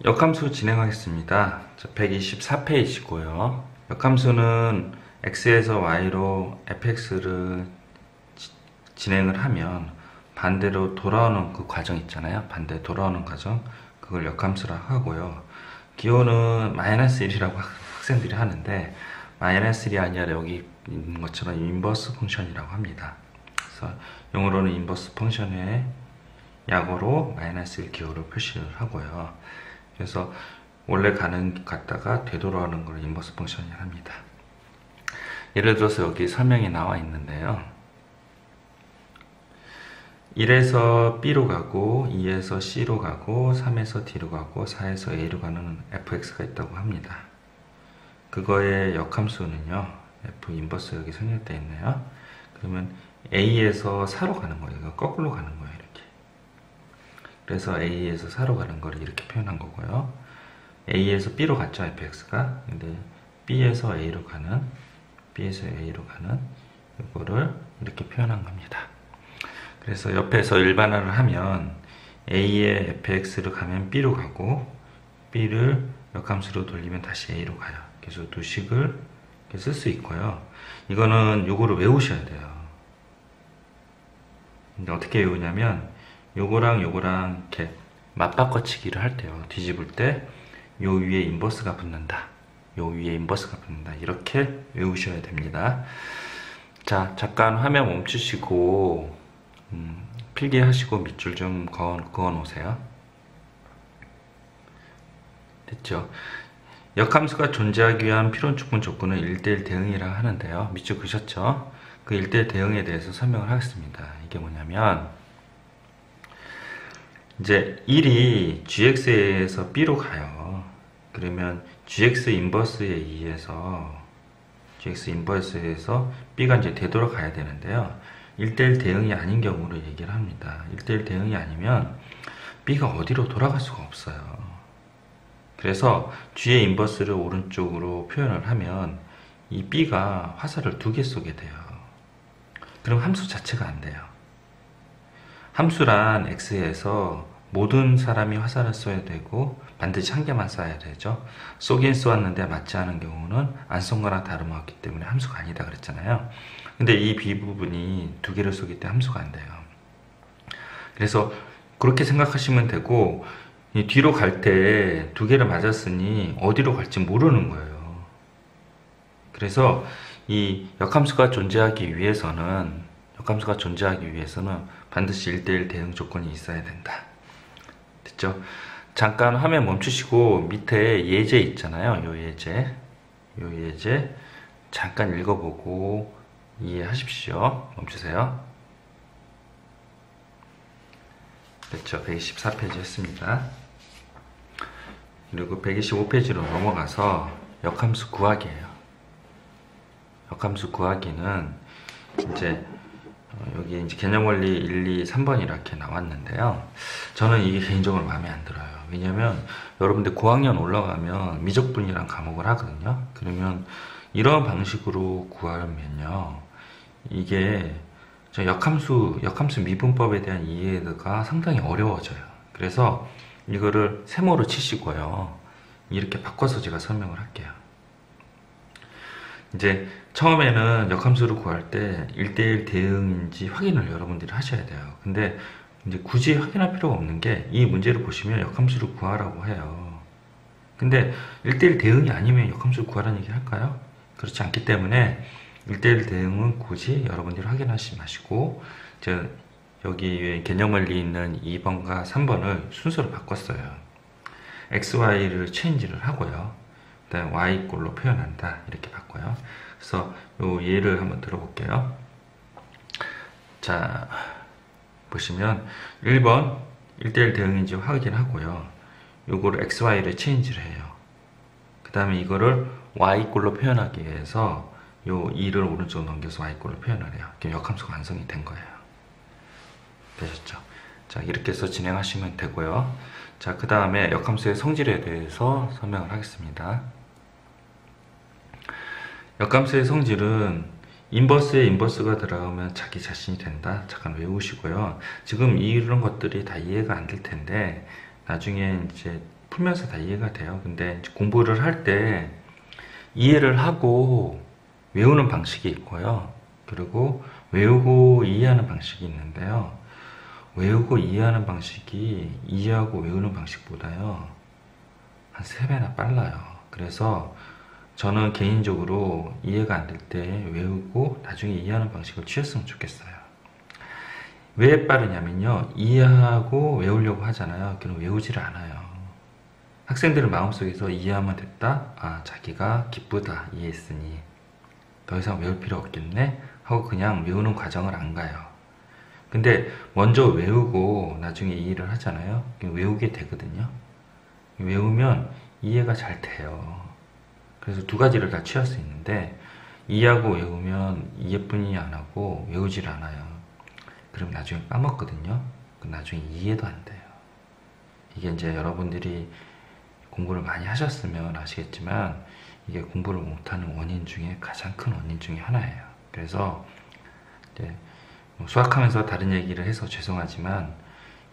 역함수 진행하겠습니다. 124페이지고요. 역함수는 x에서 y로 fx를 진행을 하면 반대로 돌아오는 그 과정 있잖아요. 반대 돌아오는 과정, 그걸 역함수라고 하고요. 기호는 -1이라고 학생들이 하는데 -1이 아니라 여기 있는 것처럼 인버스 펑션이라고 합니다. 그래서 영어로는 인버스 펑션의 약어로 -1 기호를 표시를 하고요. 그래서 원래 갔다가 되돌아오는 걸 인버스 펑션이 합니다. 예를 들어서 여기 설명이 나와 있는데요. 1에서 B로 가고 2에서 C로 가고 3에서 D로 가고 4에서 A로 가는 fx가 있다고 합니다. 그거의 역함수는요, f 인버스 여기 생략되어 있네요. 그러면 A에서 4로 가는 거예요. 이거 거꾸로 가는 거예요. 이렇게. 그래서 A에서 4로 가는 거를 이렇게 표현한 거고요. A에서 B로 갔죠, fx가. 근데 B에서 A로 가는 이거를 이렇게 표현한 겁니다. 그래서 옆에서 일반화를 하면 A의 fx를 가면 B로 가고 B를 역함수로 돌리면 다시 A로 가요. 그래서 두 식을 쓸 수 있고요. 이거는 요거를 외우셔야 돼요. 근데 어떻게 외우냐면 요거랑 이렇게 맞바꿔치기를 할 때요. 뒤집을 때 요 위에 인버스가 붙는다. 이렇게 외우셔야 됩니다. 자, 잠깐 화면 멈추시고 필기하시고 밑줄 좀 그어 놓으세요. 됐죠? 역함수가 존재하기 위한 필요충분 조건은 1대1 대응이라 하는데요. 밑줄 그셨죠? 그 1대1 대응에 대해서 설명을 하겠습니다. 이게 뭐냐면 이제 1이 gx에서 b로 가요. 그러면 gx 인버스에 의해서 b가 이제 되돌아가야 되는데요. 1대1 대응이 아닌 경우를 얘기를 합니다. 1대1 대응이 아니면 b가 어디로 돌아갈 수가 없어요. 그래서 g의 인버스를 오른쪽으로 표현을 하면 이 b가 화살을 2개 쏘게 돼요. 그럼 함수 자체가 안 돼요. 함수란 x에서 모든 사람이 화살을 쏘야 되고 반드시 한 개만 쏴야 되죠. 쏘긴 쏘았는데 맞지 않은 경우는 안 쏜 거나 다름없기 때문에 함수가 아니다 그랬잖아요. 근데 이 b 부분이 2개를 쏘기 때문에 함수가 안 돼요. 그래서 그렇게 생각하시면 되고, 이 뒤로 갈 때 2개를 맞았으니 어디로 갈지 모르는 거예요. 그래서 이 역함수가 존재하기 위해서는 반드시 1대1 대응 조건이 있어야 된다. 됐죠? 잠깐 화면 멈추시고 밑에 예제 있잖아요. 요 예제 잠깐 읽어보고 이해하십시오. 멈추세요. 됐죠? 124페이지 했습니다. 그리고 125페이지로 넘어가서 역함수 구하기예요. 역함수 구하기는 이제 여기 이제 개념원리 1, 2, 3번 이렇게 나왔는데요. 저는 이게 개인적으로 마음에 안 들어요. 왜냐면 여러분들 고학년 올라가면 미적분이란 과목을 하거든요. 그러면 이런 방식으로 구하면요, 이게 역함수 미분법에 대한 이해가 상당히 어려워져요. 그래서 이거를 세모로 치시고요, 이렇게 바꿔서 제가 설명을 할게요. 이제 처음에는 역함수를 구할 때 1대1 대응인지 확인을 여러분들이 하셔야 돼요. 근데 이제 굳이 확인할 필요가 없는 게, 이 문제를 보시면 역함수를 구하라고 해요. 근데 1대1 대응이 아니면 역함수를 구하라는 얘기를 할까요? 그렇지 않기 때문에 1대1 대응은 굳이 여러분들이 확인하지 마시고, 여기 개념원리 있는 2번과 3번을 순서를 바꿨어요. XY를 체인지를 하고요. 그다음에 Y 꼴로 표현한다. 이렇게 바꿔요. 그래서 요 예를 한번 들어볼게요. 자, 보시면 1번 1대1 대응인지 확인하고요. 요거를 XY를 체인지를 해요. 그 다음에 이거를 Y 꼴로 표현하기 위해서 요 2를 오른쪽으로 넘겨서 Y 꼴로 표현을 해요. 그럼 역함수가 완성이 된 거예요. 되셨죠? 자, 이렇게 해서 진행하시면 되고요. 자, 그 다음에 역함수의 성질에 대해서 설명을 하겠습니다. 역함수의 성질은 인버스에 인버스가 들어가면 자기 자신이 된다. 잠깐 외우시고요. 지금 이런 것들이 다 이해가 안 될 텐데 나중에 이제 풀면서 다 이해가 돼요. 근데 이제 공부를 할 때 이해를 하고 외우는 방식이 있고요. 그리고 외우고 이해하는 방식이 있는데요. 외우고 이해하는 방식이 이해하고 외우는 방식보다요, 한 3배나 빨라요. 그래서 저는 개인적으로 이해가 안 될 때 외우고 나중에 이해하는 방식을 취했으면 좋겠어요. 왜 빠르냐면요, 이해하고 외우려고 하잖아요. 그럼 외우지를 않아요. 학생들은 마음속에서 이해하면 됐다, 아 자기가 기쁘다, 이해했으니 더 이상 외울 필요 없겠네 하고 그냥 외우는 과정을 안 가요. 근데 먼저 외우고 나중에 이해를 하잖아요. 외우게 되거든요. 외우면 이해가 잘 돼요. 그래서 두 가지를 다 취할 수 있는데, 이해하고 외우면 이해뿐이 안 하고 외우질 않아요. 그럼 나중에 까먹거든요. 나중에 이해도 안 돼요. 이게 이제 여러분들이 공부를 많이 하셨으면 아시겠지만, 이게 공부를 못하는 원인 중에 가장 큰 원인 중에 하나예요. 그래서 이제 수학하면서 다른 얘기를 해서 죄송하지만,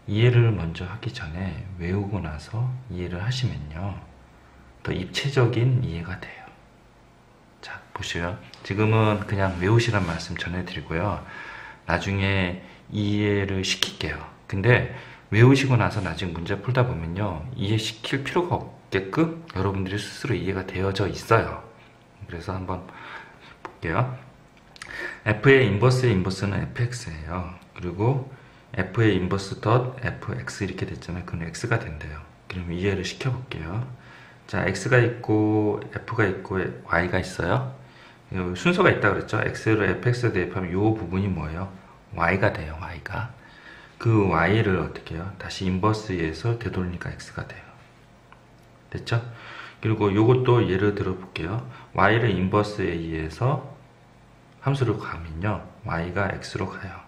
이해를 먼저 하기 전에 외우고 나서 이해를 하시면요, 더 입체적인 이해가 돼요. 자, 보시면 지금은 그냥 외우시란 말씀 전해드리고요. 나중에 이해를 시킬게요. 근데 외우시고 나서 나중에 문제 풀다 보면요, 이해시킬 필요가 없게끔 여러분들이 스스로 이해가 되어져 있어요. 그래서 한번 볼게요. f의 인버스의 인버스는 fx예요. 그리고 f의 인버스 덧 fx 이렇게 됐잖아요. 그럼 x가 된대요. 그럼 이해를 시켜볼게요. 자, x가 있고 f가 있고 y가 있어요. 순서가 있다 그랬죠. x를 fx에 대입하면 이 부분이 뭐예요? y가 돼요. y가. 그 y를 어떻게 해요? 다시 인버스에서 되돌리니까 x가 돼요. 됐죠? 그리고 이것도 예를 들어 볼게요. y를 인버스에 의해서 함수를 가면요, y가 x로 가요.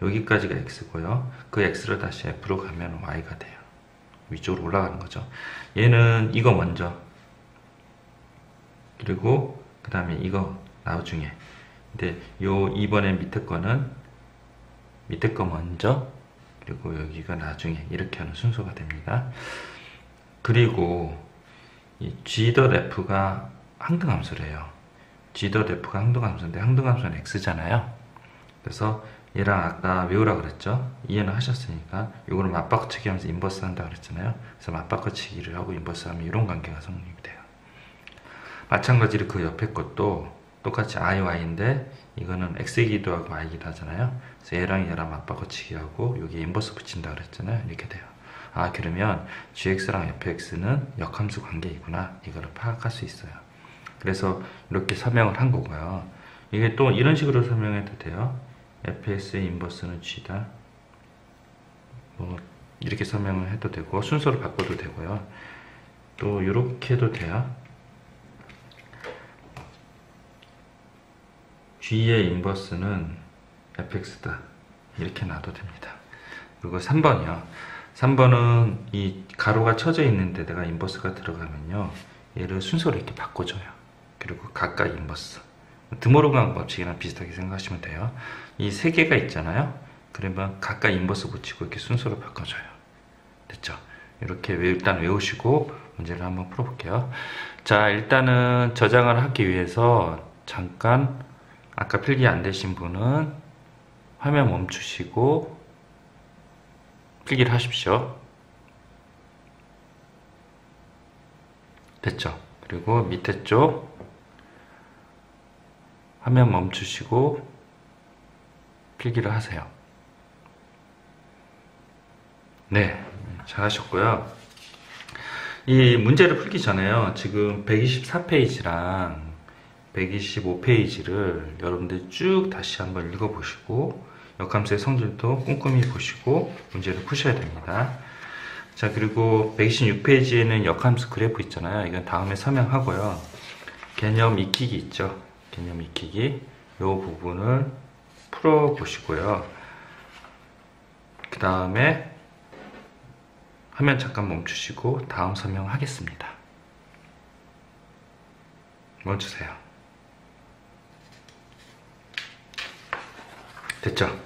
여기까지가 x고요. 그 x를 다시 f로 가면 y가 돼요. 위쪽으로 올라가는 거죠. 얘는 이거 먼저, 그리고 그 다음에 이거 나중에. 근데 요 이번에 밑에 거는 밑에 거 먼저, 그리고 여기가 나중에, 이렇게 하는 순서가 됩니다. 그리고 이 g.f가 항등함수래요. g.f가 항등함수인데 항등함수는 x잖아요. 그래서 얘랑 아까 외우라 그랬죠. 이해는 하셨으니까 요거는 맞바꾸치기 하면서 인버스 한다 그랬잖아요. 그래서 맞바꾸치기를 하고 인버스 하면 이런 관계가 성립이 돼요. 마찬가지로 그 옆에 것도 똑같이 iy인데 이거는 x이기도 하고 y이기도 하잖아요. 그래서 얘랑 맞바꾸치기 하고 여기 인버스 붙인다 그랬잖아요. 이렇게 돼요. 아, 그러면 gx랑 fx는 역함수 관계이구나, 이거를 파악할 수 있어요. 그래서 이렇게 설명을 한 거고요. 이게 또 이런 식으로 설명해도 돼요. fx의 인버스는 g다, 뭐 이렇게 설명을 해도 되고 순서를 바꿔도 되고요. 또 이렇게 해도 돼요. g의 인버스는 fx다, 이렇게 놔도 됩니다. 그리고 3번이요. 3번은 이 가로가 쳐져 있는데 내가 인버스가 들어가면요, 얘를 순서를 이렇게 바꿔줘요. 그리고 각각 인버스, 드모르간 법칙이랑 비슷하게 생각하시면 돼요. 이 세 개가 있잖아요. 그러면 각각 인버스 붙이고 이렇게 순서를 바꿔줘요. 됐죠? 이렇게 일단 외우시고 문제를 한번 풀어볼게요. 자, 일단은 저장을 하기 위해서 잠깐, 아까 필기 안 되신 분은 화면 멈추시고 필기를 하십시오. 됐죠? 그리고 밑에 쪽 화면 멈추시고 필기를 하세요. 네, 잘하셨고요. 이 문제를 풀기 전에요, 지금 124페이지랑 125페이지를 여러분들 쭉 다시 한번 읽어보시고 역함수의 성질도 꼼꼼히 보시고 문제를 푸셔야 됩니다. 자, 그리고 126페이지에는 역함수 그래프 있잖아요. 이건 다음에 설명하고요. 개념 익히기 있죠. 개념 익히기, 이 부분을 풀어보시고요. 그 다음에 화면 잠깐 멈추시고 다음 설명하겠습니다. 멈추세요. 됐죠?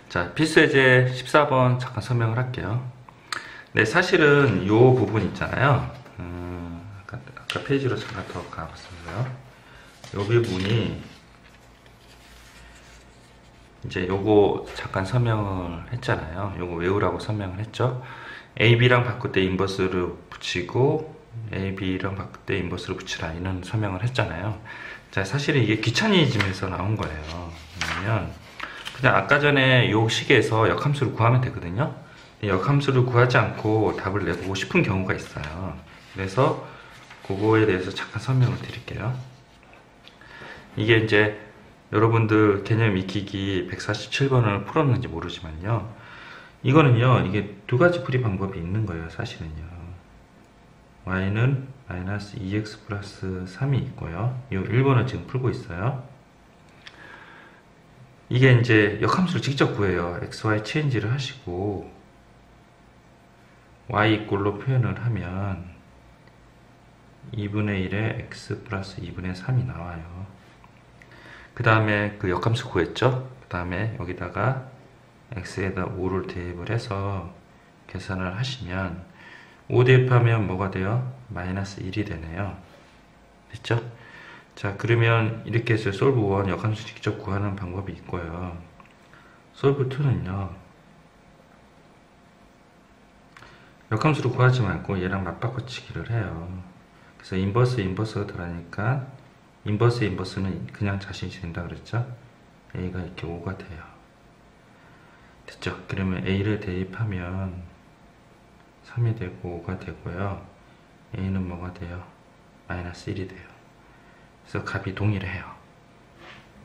자, 필수예제 14번 잠깐 설명을 할게요. 네, 사실은 요 부분 있잖아요. 아까 페이지로 잠깐 더 가봤어요. 요 부분이 이제 요거 잠깐 설명을 했잖아요. 요거 외우라고 설명을 했죠. AB랑 바꿀 때 인버스를 붙이고 AB랑 바꿀 때 인버스를 붙이라 이런 설명을 했잖아요. 자, 사실은 이게 귀차니즘에서 나온 거예요. 왜냐면 그냥 아까 전에 요 식에서 역함수를 구하면 되거든요. 역함수를 구하지 않고 답을 내보고 싶은 경우가 있어요. 그래서 그거에 대해서 잠깐 설명을 드릴게요. 이게 이제 여러분들 개념 익히기 147번을 풀었는지 모르지만요. 이거는요, 이게 두 가지 풀이 방법이 있는 거예요, 사실은요. y는 마이너스 2x 플러스 3이 있고요. 이 1번을 지금 풀고 있어요. 이게 이제 역함수를 직접 구해요. xy 체인지를 하시고 y 이꼴로 표현을 하면 2분의 1에 x 플러스 2분의 3이 나와요. 그 다음에 그 역함수 구했죠? 그 다음에 여기다가 x에다 5를 대입을 해서 계산을 하시면 5 대입하면 뭐가 돼요? 마이너스 1이 되네요. 됐죠? 자, 그러면 이렇게 해서 솔브 1 역함수 직접 구하는 방법이 있고요. 솔브 2는요, 역함수로 구하지 말고 얘랑 맞바꿔치기를 해요. 그래서 인버스가 들어가니까 인버스는 그냥 자신이 된다 그랬죠? A가 이렇게 5가 돼요. 됐죠? 그러면 A를 대입하면 3이 되고 5가 되고요. A는 뭐가 돼요? 마이너스 1이 돼요. 그래서 값이 동일해요.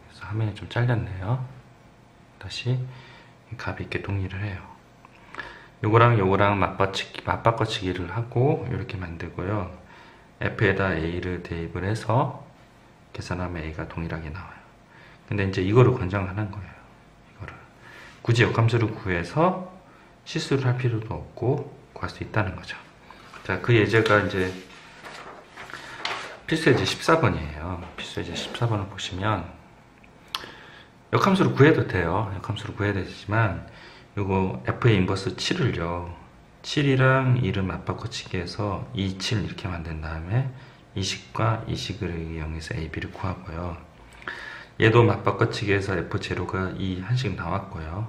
그래서 화면이 좀 잘렸네요. 다시 값이 이렇게 동일을 해요. 요거랑 맞바꿔치기를 하고 이렇게 만들고요. F에다 A를 대입을 해서 계산하면 A가 동일하게 나와요. 근데 이제 이거를 권장하는 거예요. 이거를 굳이 역함수를 구해서 실수를 할 필요도 없고 구할 수 있다는 거죠. 자, 그 예제가 이제 필수 예제 14번이에요. 필수 예제 14번을 보시면 역함수를 구해도 돼요. 역함수를 구해야 되지만 요거 F의 인버스 7을요. 7이랑 1을 맞바꿔치기 해서 2, 7 이렇게 만든 다음에 이식과 이식을 이용해서 AB를 구하고요. 얘도 맞바꿔치기 해서 F0가 2 한씩 나왔고요.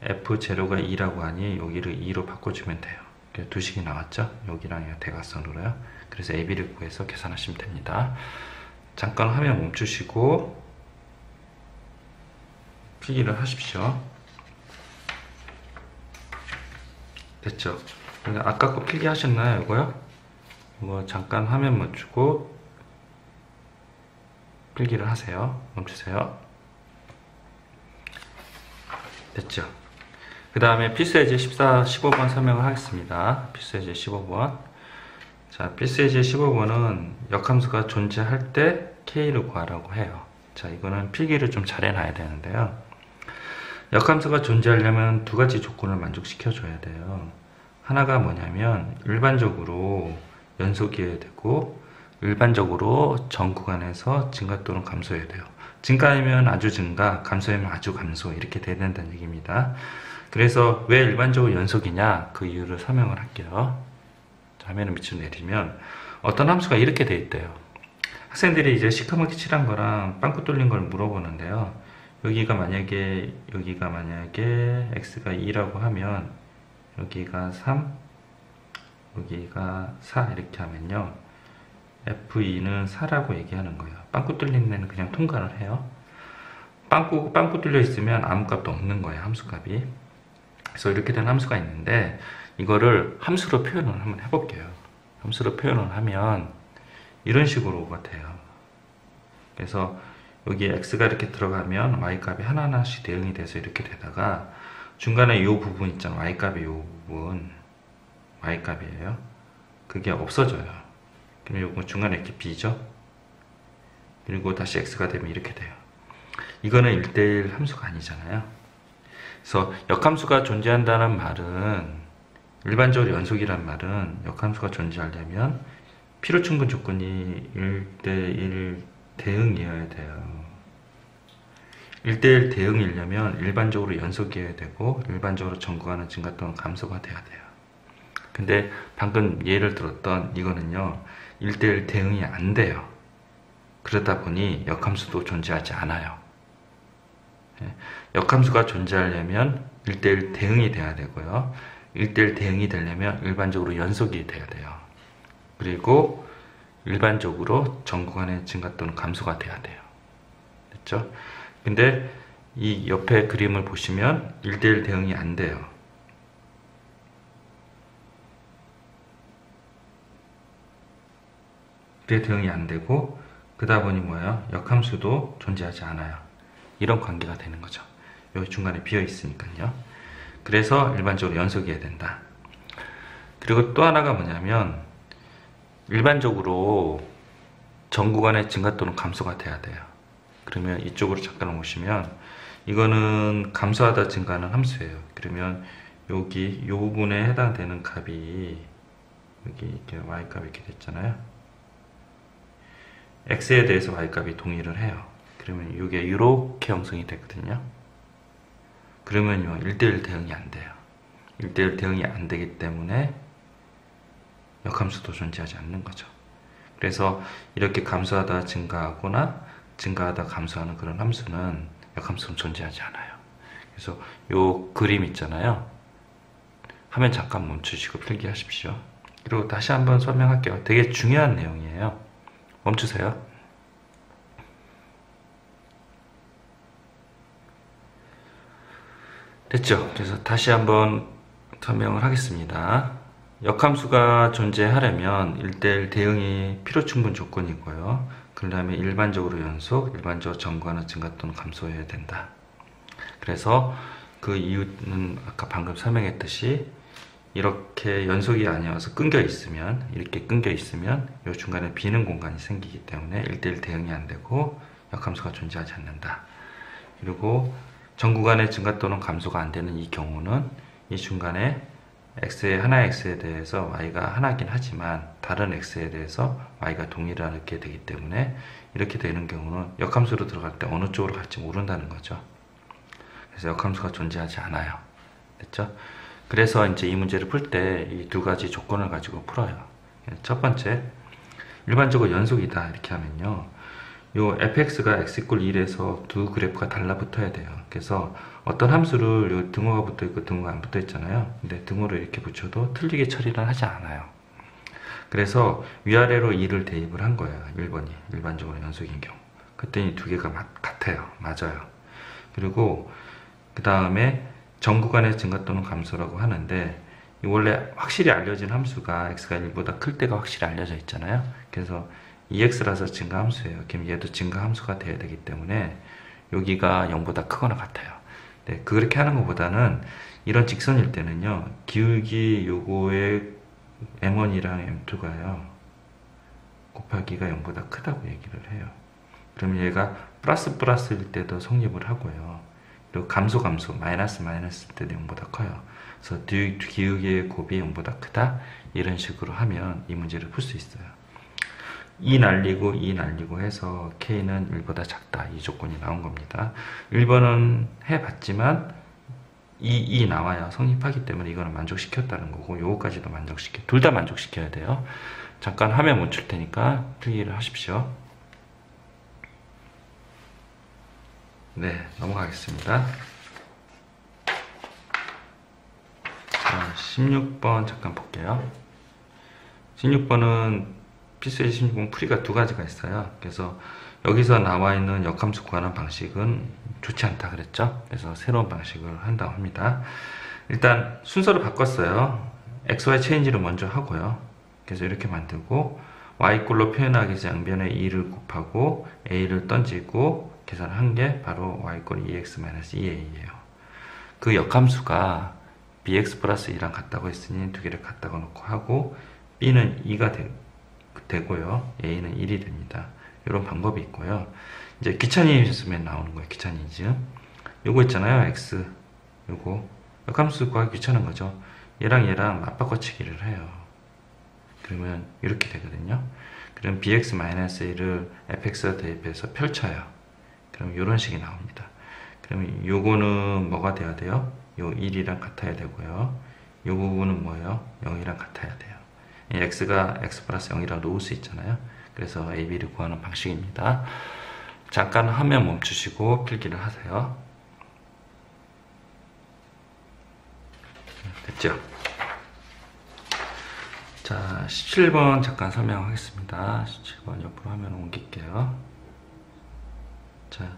F0가 2라고 하니 여기를 2로 바꿔주면 돼요. 두 식이 나왔죠? 여기랑 대각선으로요. 그래서 AB를 구해서 계산하시면 됩니다. 잠깐 화면 멈추시고 필기를 하십시오. 됐죠? 아까 거 필기 하셨나요? 이거요? 이거 잠깐 화면 멈추고 필기를 하세요. 멈추세요. 됐죠? 그 다음에 필수예제 15번 설명을 하겠습니다. 필수예제 15번. 자, 필수예제 15번은 역함수가 존재할 때 K를 구하라고 해요. 자, 이거는 필기를 좀 잘 해놔야 되는데요. 역함수가 존재하려면 두 가지 조건을 만족시켜 줘야 돼요. 하나가 뭐냐면 일반적으로 연속이어야 되고 일반적으로 전 구간에서 증가 또는 감소해야 돼요. 증가하면 아주 증가, 감소하면 아주 감소 이렇게 돼야 된다는 얘기입니다. 그래서 왜 일반적으로 연속이냐 그 이유를 설명을 할게요. 화면을 밑으로 내리면 어떤 함수가 이렇게 돼 있대요. 학생들이 이제 시커멓게 칠한 거랑 빵꾸 뚫린 걸 물어보는데요. 여기가 만약에 x가 2라고 하면 여기가 3, 여기가 4 이렇게 하면요. F2는 4라고 얘기하는 거예요. 빵꾸 뚫린 데는 그냥 통과를 해요. 빵꾸 뚫려 있으면 아무 값도 없는 거예요. 함수값이. 그래서 이렇게 된 함수가 있는데 이거를 함수로 표현을 한번 해볼게요. 함수로 표현을 하면 이런 식으로 같아요. 그래서 여기 x가 이렇게 들어가면 y값이 하나하나씩 대응이 돼서 이렇게 되다가 중간에 이 부분 있잖아요. y값의 이 부분 y값이에요. 그게 없어져요. 그럼 요거 중간에 이렇게 b죠. 그리고 다시 x가 되면 이렇게 돼요. 이거는 1대1 함수가 아니잖아요. 그래서 역함수가 존재한다는 말은 일반적으로 연속이란 말은 역함수가 존재하려면 필요충분 조건이 1대1 대응이어야 돼요. 1대1 대응이려면 일반적으로 연속이어야 되고 일반적으로 전구가는 증가 또는 감소가 돼야 돼요. 근데 방금 예를 들었던 이거는요 1대1 대응이 안 돼요. 그러다 보니 역함수도 존재하지 않아요. 역함수가 존재하려면 1대1 대응이 돼야 되고요. 1대1 대응이 되려면 일반적으로 연속이 돼야 돼요. 그리고 일반적으로 정구간의 증가 또는 감소가 돼야 돼요. 됐죠? 근데 이 옆에 그림을 보시면 1대1 대응이 안 돼요. 1대1 대응이 안 되고 그러다 보니 뭐예요? 역함수도 존재하지 않아요. 이런 관계가 되는 거죠. 여기 중간에 비어 있으니까요. 그래서 일반적으로 연속이어야 된다. 그리고 또 하나가 뭐냐면 일반적으로 정구간의 증가 또는 감소가 돼야 돼요. 그러면 이쪽으로 잠깐 오시면 이거는 감소하다 증가하는 함수예요. 그러면 여기 요 부분에 해당되는 값이 여기 이렇게 y값이 이렇게 됐잖아요. x에 대해서 y값이 동일을 해요. 그러면 이게 이렇게 형성이 되거든요. 그러면요 1대1 대응이 안 돼요. 1대1 대응이 안 되기 때문에 역함수도 존재하지 않는 거죠. 그래서 이렇게 감소하다 증가하거나 증가하다 감소하는 그런 함수는 역함수는 존재하지 않아요. 그래서 요 그림 있잖아요. 화면 잠깐 멈추시고 필기하십시오. 그리고 다시 한번 설명할게요. 되게 중요한 내용이에요. 멈추세요. 됐죠? 그래서 다시 한번 설명을 하겠습니다. 역함수가 존재하려면 1대1 대응이 필요충분 조건이고요. 그 다음에 일반적으로 연속, 일반적으로 정구하는 증가 또는 감소해야 된다. 그래서 그 이유는 아까 방금 설명했듯이 이렇게 연속이 아니어서 끊겨 있으면, 이렇게 끊겨 있으면 이 중간에 비는 공간이 생기기 때문에 1대1 대응이 안 되고 역함수가 존재하지 않는다. 그리고 정구간의 증가 또는 감소가 안 되는 이 경우는 이 중간에 하나의 x에 대해서 y가 하나긴 하지만 다른 x에 대해서 y가 동일하게 되기 때문에 이렇게 되는 경우는 역함수로 들어갈 때 어느 쪽으로 갈지 모른다는 거죠. 그래서 역함수가 존재하지 않아요. 됐죠? 그래서 이제 이 문제를 풀 때 이 두 가지 조건을 가지고 풀어요. 첫 번째, 일반적으로 연속이다 이렇게 하면요, 요 fx가 x = 1에서 두 그래프가 달라붙어야 돼요. 그래서 어떤 함수를 요 등호가 붙어 있고 등호가 안 붙어 있잖아요. 근데 등호를 이렇게 붙여도 틀리게 처리를 하지 않아요. 그래서 위아래로 2를 대입을 한 거예요. 1번이 일반적으로 연속인 경우. 그랬더니 두 개가 같아요. 맞아요. 그리고 그 다음에 정구간의 증가 또는 감소라고 하는데 원래 확실히 알려진 함수가 x가 1보다 클 때가 확실히 알려져 있잖아요. 그래서 2x라서 증가 함수예요. 그럼 얘도 증가 함수가 돼야 되기 때문에 여기가 0보다 크거나 같아요. 네, 그렇게 하는 것보다는 이런 직선일 때는요, 기울기 요거의 m1이랑 m2가요 곱하기가 0보다 크다고 얘기를 해요. 그러면 얘가 플러스일 때도 성립을 하고요. 그리고 감소 마이너스일 때도 0보다 커요. 그래서 기울기의 곱이 0보다 크다 이런 식으로 하면 이 문제를 풀 수 있어요. 2 날리고 해서 K는 1보다 작다 이 조건이 나온 겁니다. 1번은 해봤지만 2 나와야 성립하기 때문에 이거는 만족시켰다는 거고 요거까지도 둘 다 만족시켜야 돼요. 잠깐 화면 멈출 테니까 필기를 하십시오. 네, 넘어가겠습니다. 자, 16번 잠깐 볼게요. 16번은 필수의 16번 풀이가 두 가지가 있어요. 그래서 여기서 나와 있는 역함수 구하는 방식은 좋지 않다 그랬죠. 그래서 새로운 방식을 한다고 합니다. 일단 순서를 바꿨어요. XY 체인지를 먼저 하고요. 그래서 이렇게 만들고 Y꼴로 표현하기 위해서 양변에 2를 곱하고 A를 던지고 계산을 한 게 바로 Y꼴 2x-2A예요. 그 역함수가 BX 플러스 2랑 같다고 했으니 두 개를 같다고 놓고 하고 B는 2가 되고요. A는 1이 됩니다. 이런 방법이 있고요. 이제 귀차니즘에 나오는 거예요. 귀차니즘. 요거 있잖아요. X. 요거. 역함수 구하기 귀찮은 거죠. 얘랑 맞바꿔치기를 해요. 그러면 이렇게 되거든요. 그럼 bx-a를 fx에 대입해서 펼쳐요. 그럼 이런 식이 나옵니다. 그러면 요거는 뭐가 돼야 돼요? 요 1이랑 같아야 되고요. 이 부분은 뭐예요? 0이랑 같아야 돼요. 이 x가 x 플러스 0이라고 놓을 수 있잖아요. 그래서 AB를 구하는 방식입니다. 잠깐 화면 멈추시고 필기를 하세요. 됐죠? 자, 17번 잠깐 설명하겠습니다. 17번 옆으로 화면 옮길게요. 자,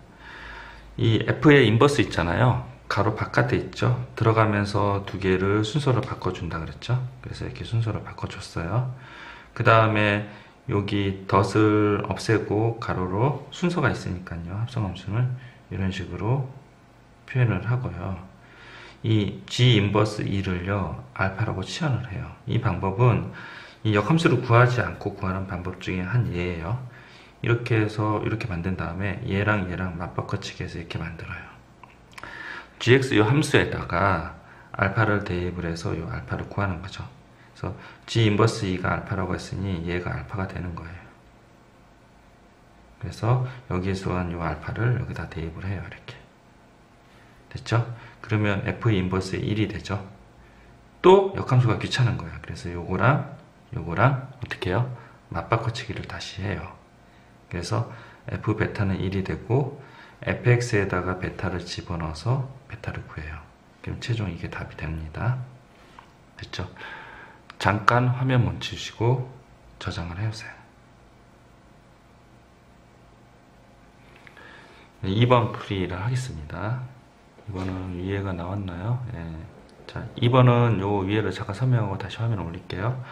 이 F의 인버스 있잖아요. 가로 바깥에 있죠. 들어가면서 두 개를 순서를 바꿔준다 그랬죠. 그래서 이렇게 순서를 바꿔줬어요. 그 다음에 여기 덫을 없애고 가로로 순서가 있으니까요. 합성함수는 이런 식으로 표현을 하고요. 이 G 인버스 2를요 알파라고 치환을 해요. 이 방법은 이 역함수를 구하지 않고 구하는 방법 중에 한 예예요. 이렇게 해서 이렇게 만든 다음에 얘랑 얘랑 맞바꿔치기 해서 이렇게 만들어요. gx 이 함수에다가 알파를 대입을 해서 이 알파를 구하는 거죠. 그래서 G 인버스 2가 알파라고 했으니 얘가 알파가 되는 거예요. 그래서 여기에서 한 이 알파를 여기다 대입을 해요. 이렇게 됐죠? 그러면 F 인버스의 1이 되죠. 또 역함수가 귀찮은 거예요. 그래서 요거랑 요거랑 어떻게 해요? 맞바꿔치기를 다시 해요. 그래서 F 베타는 1이 되고 fx에다가 베타를 집어넣어서 베타를 구해요. 그럼 최종 이게 답이 됩니다. 됐죠? 잠깐 화면 멈추시고 저장을 해보세요. 2번 풀이를 하겠습니다. 2번은 위에가 나왔나요? 예. 자, 2번은 요 위에를 잠깐 설명하고 다시 화면 올릴게요.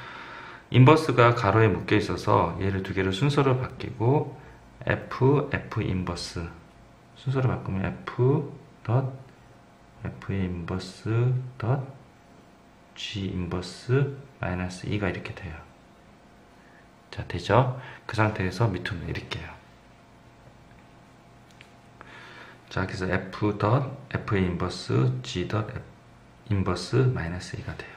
인버스가 가로에 묶여 있어서 얘를 두 개를 순서로 바뀌고 F 인버스 순서를 바꾸면 F 인버스 G 인버스 마이너스 2가 이렇게 돼요. 자, 되죠? 그 상태에서 밑으로 내릴게요. 자, 그래서 F 인버스 G 인버스 마이너스 2가 돼요.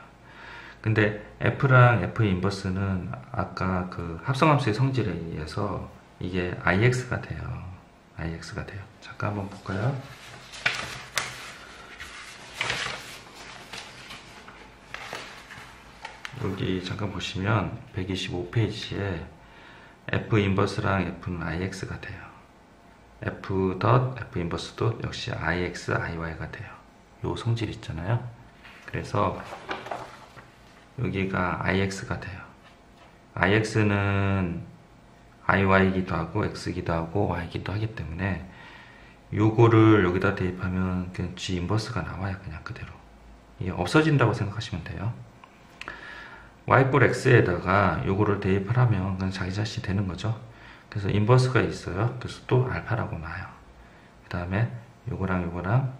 근데 F랑 F 인버스는 아까 그 합성함수의 성질에 의해서 이게 IX가 돼요. IX가 돼요. 잠깐 한번 볼까요? 여기 잠깐 보시면 125페이지에 F 인버스랑 F는 IX가 돼요. F 인버스도 역시 IX, IY가 돼요. 요 성질 있잖아요. 그래서 여기가 IX가 돼요. IX는 IY이기도 하고 X이기도 하고 Y이기도 하기 때문에 요거를 여기다 대입하면 그냥 G 인버스가 나와요. 그냥 그대로. 이게 없어진다고 생각하시면 돼요. Y 꼴 X에다가 요거를 대입을 하면 그냥 자기 자신이 되는 거죠. 그래서 인버스가 있어요. 그래서 또 알파라고 나와요. 그 다음에 요거랑 요거랑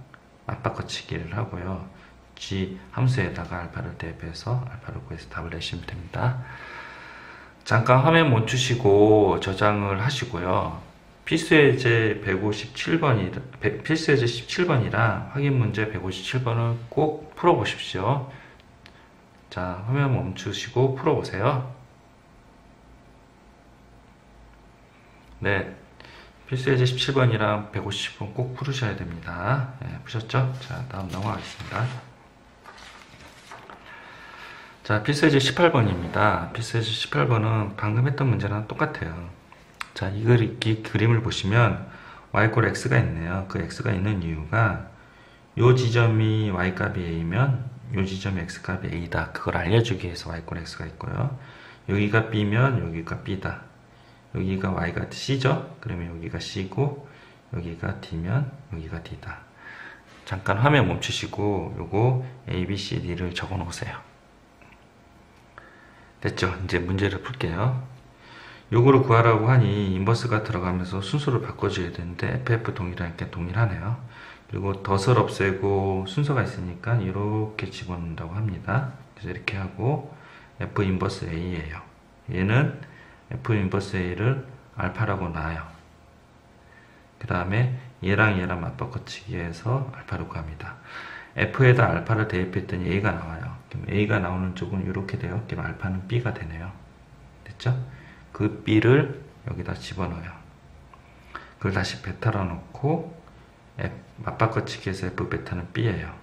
맞바꿔치기를 하고요. G 함수에다가 알파를 대입해서 알파를 구해서 답을 내시면 됩니다. 잠깐 화면 멈추시고 저장을 하시고요. 필수예제 17번이랑 확인 문제 157번을 꼭 풀어보십시오. 자, 화면 멈추시고 풀어보세요. 네, 필수예제 17번이랑 150번 꼭 풀으셔야 됩니다. 네, 푸셨죠? 자, 다음 넘어가겠습니다. 자, 필수예제 18번입니다. 필수예제 18번은 방금 했던 문제랑 똑같아요. 자, 이 그림을 보시면 y꼴 x가 있네요. 그 x가 있는 이유가 요 지점이 y값이 a면 요 지점이 x값이 a다. 그걸 알려주기 위해서 y꼴 x가 있고요. 여기가 b면 여기가 b다. 여기가 y가 c죠? 그러면 여기가 c고 여기가 d면 여기가 d다. 잠깐 화면 멈추시고 요거 a, b, c, d를 적어 놓으세요. 됐죠? 이제 문제를 풀게요. 요거를 구하라고 하니 인버스가 들어가면서 순서를 바꿔줘야 되는데 FF 동일하니까 동일하네요. 그리고 덫을 없애고 순서가 있으니까 이렇게 집어넣는다고 합니다. 그래서 이렇게 하고 F 인버스 A예요. 얘는 F 인버스 A를 알파라고 놔요. 그 다음에 얘랑 얘랑 맞바꿔치기 해서 알파를 구합니다. F에다 알파를 대입했더니 A가 나와요. 그럼 A가 나오는 쪽은 이렇게 돼요. 그럼 알파는 B가 되네요. 됐죠? 그 B를 여기다 집어넣어요. 그걸 다시 베타로 넣고 맞바꿔치기 해서 F 베타는 B예요.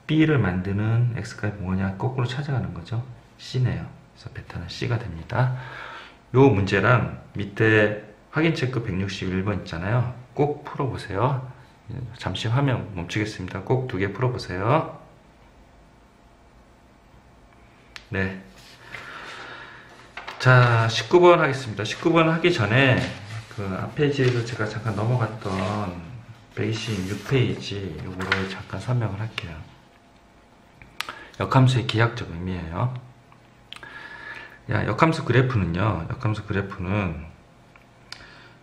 B를 만드는 X가 뭐냐 거꾸로 찾아가는 거죠. C네요. 그래서 베타는 C가 됩니다. 요 문제랑 밑에 확인 체크 161번 있잖아요. 꼭 풀어보세요. 잠시 화면 멈추겠습니다. 꼭 2개 풀어보세요. 네. 자, 19번 하겠습니다. 19번 하기 전에 그 앞 페이지에서 제가 잠깐 넘어갔던 126페이지 요거를 잠깐 설명을 할게요. 역함수의 기하학적 의미예요. 역함수 그래프는요. 역함수 그래프는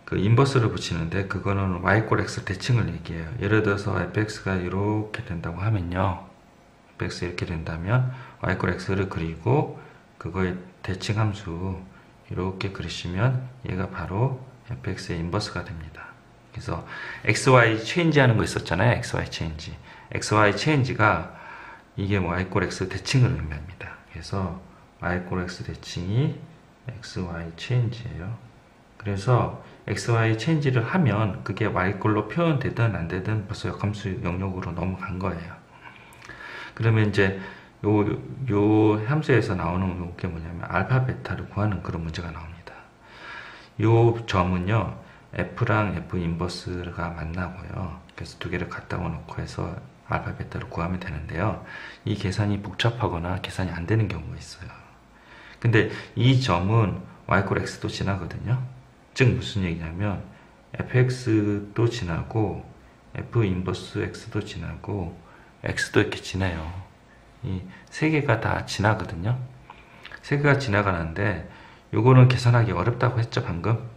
그 인버스를 붙이는데 그거는 y 꼴 x 대칭을 얘기해요. 예를 들어서 fx가 이렇게 된다고 하면요. fx 이렇게 된다면 y 꼴 x를 그리고 그거의 대칭 함수 이렇게 그리시면 얘가 바로 fx의 인버스가 됩니다. 그래서 xy 체인지 하는 거 있었잖아요. xy 체인지. xy 체인지가 이게 뭐 y 꼴 x 대칭을 의미합니다. 그래서 y 꼴 x 대칭이 xy 체인지예요. 그래서 xy 체인지를 하면 그게 y 꼴로 표현되든 안 되든 벌써 역함수 영역으로 넘어간 거예요. 그러면 이제 요 함수에서 나오는 게 뭐냐면 알파 베타를 구하는 그런 문제가 나옵니다. 요 점은요 f랑 f 인버스가 만나고요. 그래서 두 개를 갖다 놓고 해서 알파 베타를 구하면 되는데요. 이 계산이 복잡하거나 계산이 안 되는 경우가 있어요. 근데 이 점은 y 꼴 x도 지나거든요. 즉 무슨 얘기냐면 fx도 지나고 f 인버스 x도 지나고 x도 이렇게 지나요. 이 세 개가 다 지나거든요. 세 개가 지나가는데 요거는 계산하기 어렵다고 했죠 방금.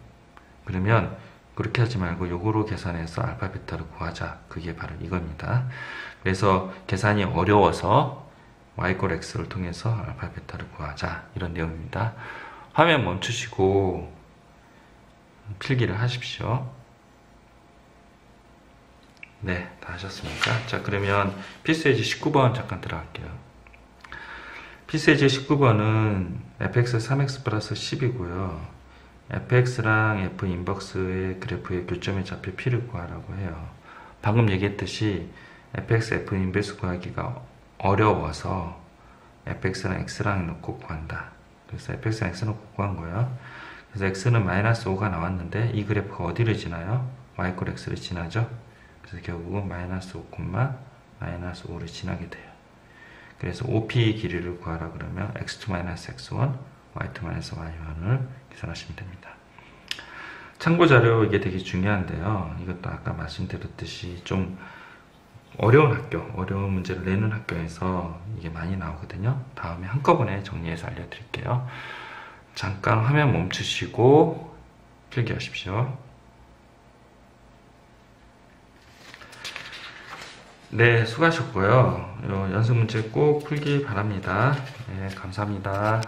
그러면 그렇게 하지 말고 요거로 계산해서 알파 베타를 구하자. 그게 바로 이겁니다. 그래서 계산이 어려워서 y 꼴 x를 통해서 알파 베타를 구하자. 이런 내용입니다. 화면 멈추시고 필기를 하십시오. 네, 다 하셨습니까? 자, 그러면 필수예제 19번 잠깐 들어갈게요. 필수예제 19번은 fx 3x 플러스 10이고요. fx랑 f 인버스의 그래프의 교점의 좌표 p를 구하라고 해요. 방금 얘기했듯이 fx, f 인버스 구하기가 어려워서 fx랑 x랑 놓고 구한다. 그래서 fx랑 x 놓고 구한 거예요. 그래서 x는 마이너스 5가 나왔는데 이 그래프가 어디를 지나요? y 꼴 x를 지나죠. 그래서 결국은 마이너스 5, 마이너스 5를 지나게 돼요. 그래서 OP 길이를 구하라 그러면 x2 마이너스 x1, y2 마이너스 y1을 계산하시면 됩니다. 참고 자료 이게 되게 중요한데요. 이것도 아까 말씀드렸듯이 좀 어려운 학교, 어려운 문제를 내는 학교에서 이게 많이 나오거든요. 다음에 한꺼번에 정리해서 알려드릴게요. 잠깐 화면 멈추시고 필기하십시오. 네, 수고하셨고요. 연습 문제 꼭 풀기 바랍니다. 네, 감사합니다.